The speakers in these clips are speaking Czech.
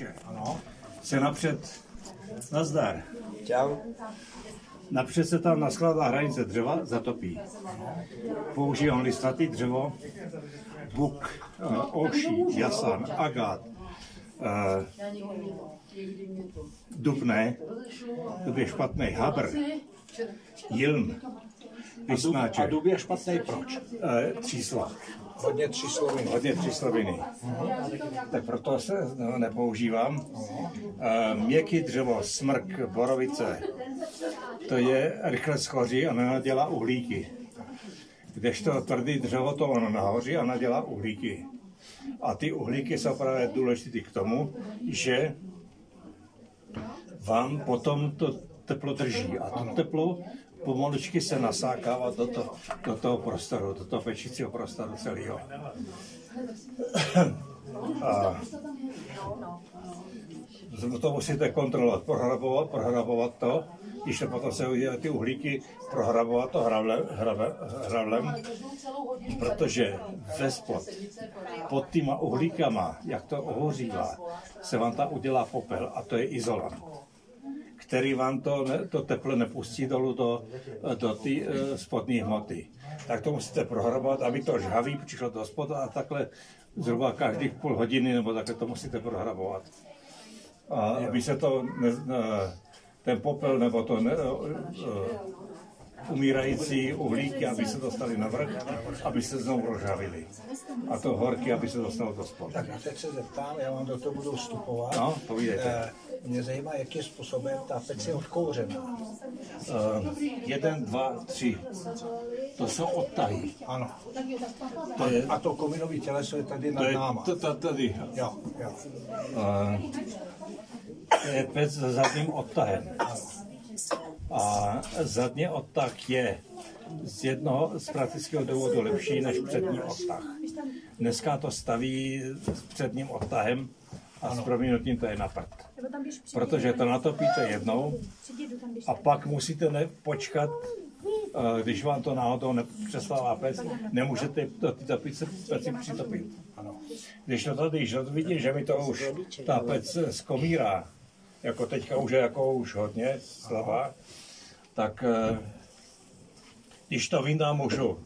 posluchače. Ano. Se napřed, nazdar. Čau. Napřed se tam naskladá hranice dřeva, zatopí. Používám listnatý dřevo, buk, olší, jasan, agát, dubné, dub je špatný, habr, jilm, listnáček. A dub je špatný proč? Třísla. Hodně třísloviny. Hodně třísloviny. Tak proto se nepoužívám. Měkký dřevo, smrk, borovice, to je rychle schoří a nenadělá uhlíky. Kdežto tvrdý dřevo to ono nahoří a nadělá uhlíky. A ty uhlíky jsou právě důležité k tomu, že vám potom to teplo drží. A to teplo pomaličky se nasákává do toho prostoru, do toho pečícího prostoru celého. A to musíte kontrolovat, prohrabovat to, když to potom se udělají ty uhlíky, prohrabovat to hravlem, protože vespod, pod týma uhlíkama, jak to ohořívá, se vám tam udělá popel a to je izolant, který vám to teplo nepustí dolů do té spodní hmoty. Tak to musíte prohrabovat, aby to žhaví přišlo do spodu a takhle zhruba každých půl hodiny nebo takhle to musíte prohrabovat. A aby se to, ten popel nebo to umírající uhlíky, aby se dostali na vrch, aby se znovu rozžhavili. A to horky, aby se dostalo do spodu. Tak a teď se zeptám, já vám do toho budu vstupovat. No, povídejte. Mě zajímá, jakým způsobem ta pec je odkouřená. 1, 2, 3. To jsou odtahy. Ano. A to kominové těleso je tady nad náma. Tady. Jo. To je pec s zadním odtahem. A zadní odtah je z praktického důvodu lepší než přední odtah. Dneska to staví s předním odtahem a s prominutím to je na prd. Protože to natopíte jednou a pak musíte počkat, když vám to náhodou nepřestává pec, nemůžete do té peci přitopit. Když vidím, že mi to už ta pec skomírá, jako teďka už je jako už hodně slabá, tak když to vyndám, můžu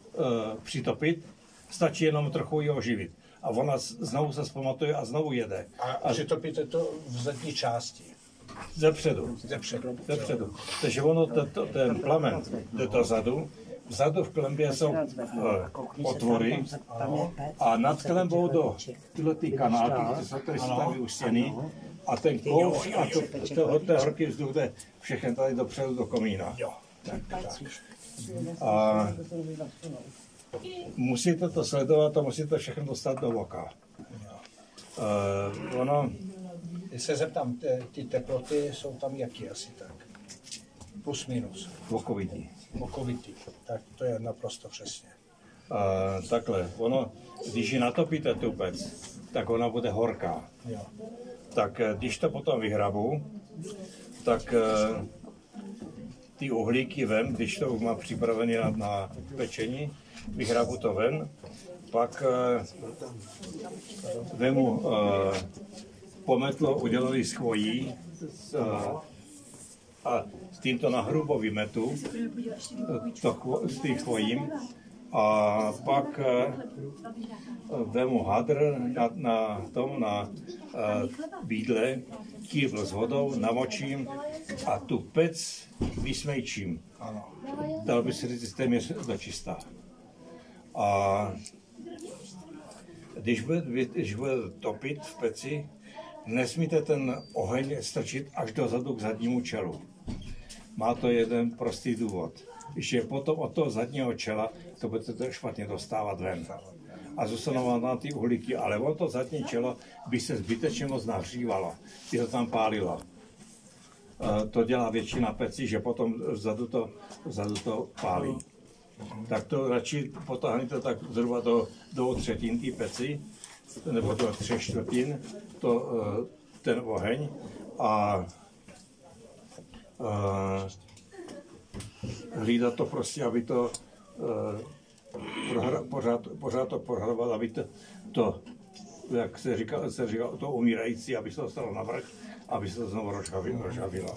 přitopit, stačí jenom trochu ji oživit. A ona znovu se zpamatuje a znovu jede. A přitopíte to v zadní části? Zepředu. Takže ono, ten plamen jde dozadu, vzadu v klembě jsou otvory a nad klembou do tyhle kanálky, které jsou tady staví ustěný, a ten kouř a to horký vzduch jde všechny tady dopředu do komína. Tak. A musíte to sledovat a musíte všechno dostat do voka. Když se zeptám, ty teploty jsou tam jaký asi tak? Plus minus. Vokovitý. Tak to je naprosto přesně. Takhle, když ji natopíte tu pec, tak ona bude horká. Jo. Tak když to potom vyhrabu, tak ty uhlíky ven, když to už mám připravený na pečení, vyhrabu to ven, pak vemu pometlo udělaný z chvojí a s tímto nahrubo vymetu s tím chvojím a pak vemu hadr na bídle, kývl s vodou, namočím a tu pec vysmejčím. Dal by se říct téměř do čistá. A když bude topit v peci, nesmíte ten oheň strčit až dozadu k zadnímu čelu. Má to jeden prostý důvod. Když je potom od toho zadního čela, to budete špatně dostávat ven. A zůstanou vám tam ty uhlíky, ale o to zadní čelo by se zbytečně moc nahřívalo, by to tam pálilo. To dělá většina pecí, že potom vzadu to pálí. Tak to radši potáhněte tak zhruba do 2/3 té peci, nebo do 3/4 ten oheň a hlídat to prostě, aby to pořád to prohrával, aby to jak se říká to umírající, aby se dostalo na vrch, aby se to znovu rozžavilo.